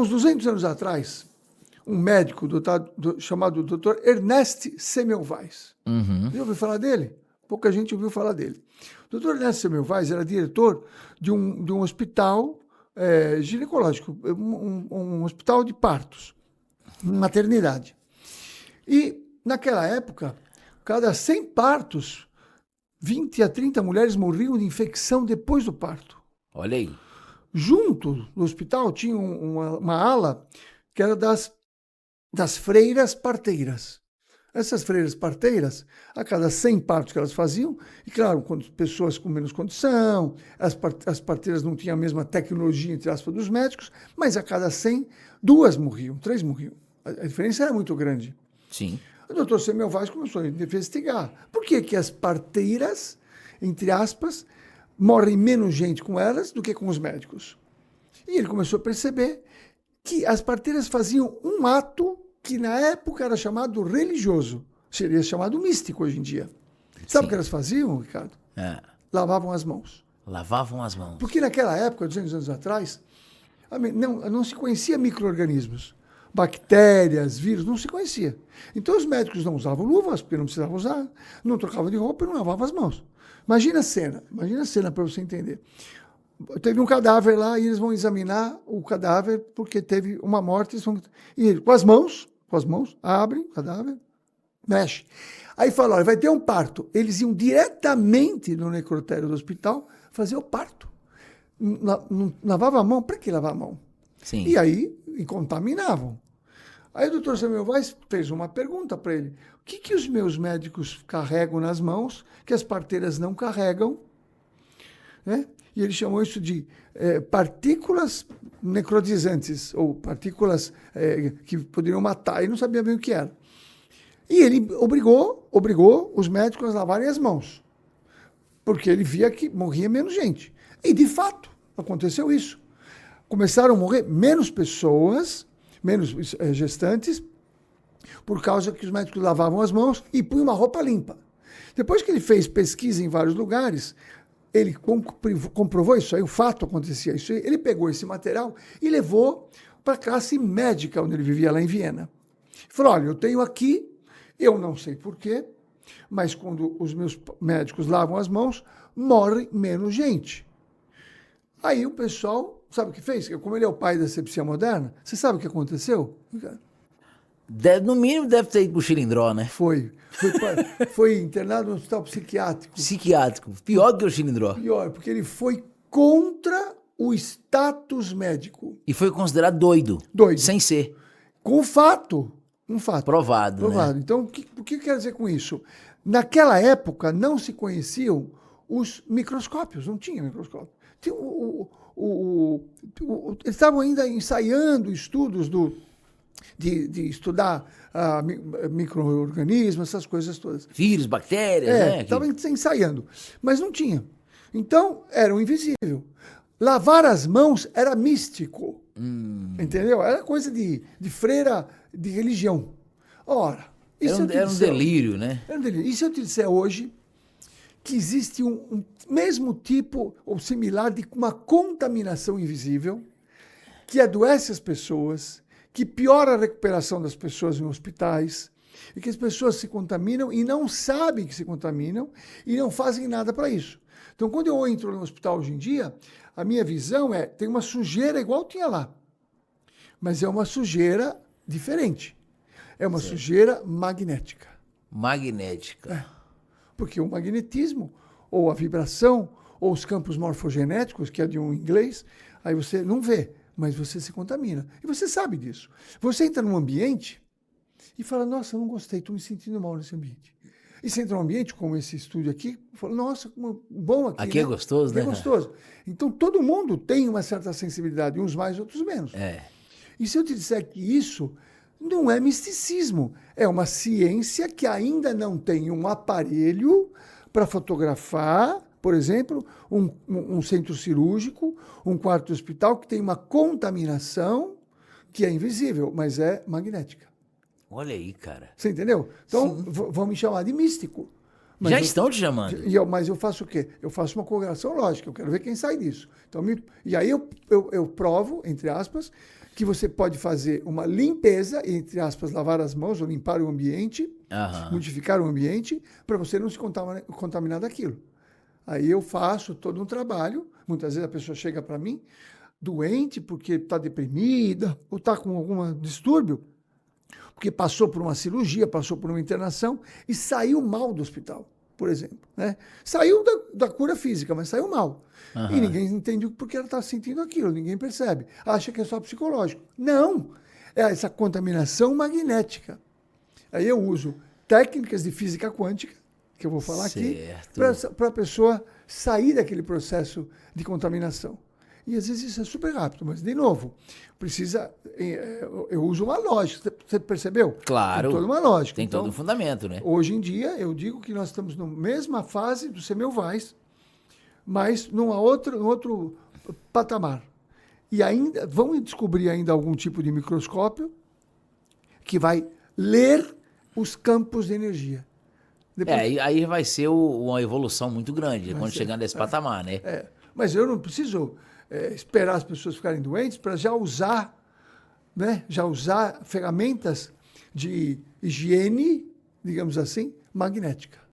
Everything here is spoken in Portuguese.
uns 200 anos atrás, um médico chamado Dr. Ernest Semmelweis. Já ouviu falar dele? Pouca gente ouviu falar dele. O Dr. Ernest Semmelweis era diretor de um hospital ginecológico, um hospital de partos, maternidade. E, naquela época, cada 100 partos, 20 a 30 mulheres morriam de infecção depois do parto. Olha aí. Junto no hospital tinha uma ala que era das freiras parteiras. Essas freiras parteiras, a cada 100 partos que elas faziam, e claro, pessoas com menos condição, as parteiras não tinham a mesma tecnologia, entre aspas, dos médicos, mas a cada 100, 2 morriam, 3 morriam. A diferença era muito grande. Sim. O doutor Semmelweis começou a investigar. Por que as parteiras, entre aspas, morrem menos gente com elas do que com os médicos? E ele começou a perceber que as parteiras faziam um ato que na época era chamado religioso, seria chamado místico hoje em dia. Sabe o que elas faziam, Ricardo? Lavavam as mãos. Lavavam as mãos. Porque naquela época, 200 anos atrás, não se conhecia micro-organismos. Bactérias, vírus, não se conhecia. Então os médicos não usavam luvas, porque não precisavam usar, não trocavam de roupa e não lavavam as mãos. Imagina a cena para você entender. Teve um cadáver lá e eles vão examinar o cadáver porque teve uma morte. E com as mãos, abrem o cadáver, mexe. Aí fala, olha, vai ter um parto. Eles iam diretamente no necrotério do hospital fazer o parto. Lavava a mão, para que lavar a mão? Sim. E aí contaminavam. Aí o doutor Semmelweis fez uma pergunta para ele. O que os meus médicos carregam nas mãos que as parteiras não carregam? Né? E ele chamou isso de partículas necrotizantes, ou partículas que poderiam matar. Ele não sabia bem o que era. E ele obrigou os médicos a lavarem as mãos, porque ele via que morria menos gente. E, de fato, aconteceu isso. Começaram a morrer menos pessoas, menos gestantes, por causa que os médicos lavavam as mãos e punham uma roupa limpa. Depois que ele fez pesquisa em vários lugares, ele comprovou isso aí, o fato acontecia isso aí, ele pegou esse material e levou para a classe médica, onde ele vivia lá em Viena. Falou, olha, eu tenho aqui, eu não sei porquê, mas quando os meus médicos lavam as mãos, morre menos gente. Aí o pessoal, sabe o que fez? Como ele é o pai da asepsia moderna, você sabe o que aconteceu? No mínimo deve ter ido pro Chilindró, né? Foi internado no hospital psiquiátrico. Psiquiátrico. Pior do que o Chilindró. Pior, porque ele foi contra o status médico. E foi considerado doido. Doido. Sem ser. Com fato. Um fato. Provado. Né? Então, o que quer dizer com isso? Naquela época, não se conheciam os microscópios. Não tinha microscópio. Eles estavam ainda ensaiando estudos de estudar micro-organismos, essas coisas todas. Vírus, bactérias, né? Estavam ensaiando, mas não tinha. Então, era um invisível. Lavar as mãos era místico, entendeu? Era coisa de freira de religião. Ora, era um delírio, né? Era um delírio. E se eu te disser hoje que existe um mesmo tipo ou similar de uma contaminação invisível que adoece as pessoas, que piora a recuperação das pessoas em hospitais, e que as pessoas se contaminam e não sabem que se contaminam e não fazem nada para isso. Então, quando eu entro no hospital hoje em dia, a minha visão tem uma sujeira igual tinha lá, mas é uma sujeira diferente. É uma sujeira magnética. Magnética. Porque o magnetismo, ou a vibração, ou os campos morfogenéticos, que é de um inglês, aí você não vê, mas você se contamina. E você sabe disso. Você entra num ambiente e fala, nossa, eu não gostei, estou me sentindo mal nesse ambiente. E você entra num ambiente como esse estúdio aqui, fala, nossa, como bom aqui. Aqui, né? É gostoso, aqui né? É gostoso. Então, todo mundo tem uma certa sensibilidade, uns mais, outros menos. E se eu te disser que isso não é misticismo, é uma ciência que ainda não tem um aparelho para fotografar, por exemplo, um centro cirúrgico, um quarto de hospital que tem uma contaminação que é invisível, mas é magnética. Olha aí, cara. Você entendeu? Então, vão me chamar de místico. Já estão te chamando. Mas eu faço o quê? Eu faço uma correlação lógica, eu quero ver quem sai disso. Então, e aí eu provo, entre aspas, que você pode fazer uma limpeza, entre aspas, lavar as mãos ou limpar o ambiente, modificar o ambiente, para você não se contaminar daquilo. Aí eu faço todo um trabalho. Muitas vezes a pessoa chega para mim doente porque está deprimida ou está com algum distúrbio, porque passou por uma cirurgia, passou por uma internação e saiu mal do hospital, por exemplo. Né? Saiu da cura física, mas saiu mal. E ninguém entende por que ela está sentindo aquilo, ninguém percebe. Acha que é só psicológico. Não! É essa contaminação magnética. Aí eu uso técnicas de física quântica, que eu vou falar aqui, para a pessoa sair daquele processo de contaminação. E às vezes isso é super rápido, mas, de novo, precisa. Eu uso uma lógica. Você percebeu? Claro. Tem toda uma lógica. Tem todo um fundamento, né? Hoje em dia, eu digo que nós estamos na mesma fase do Semmelweis, mas num outro patamar. E ainda vão descobrir ainda algum tipo de microscópio que vai ler os campos de energia. Depois... aí vai ser uma evolução muito grande quando chegar nesse patamar, né? Mas eu não preciso esperar as pessoas ficarem doentes para já usar, né? Já usar ferramentas de higiene, digamos assim, magnética.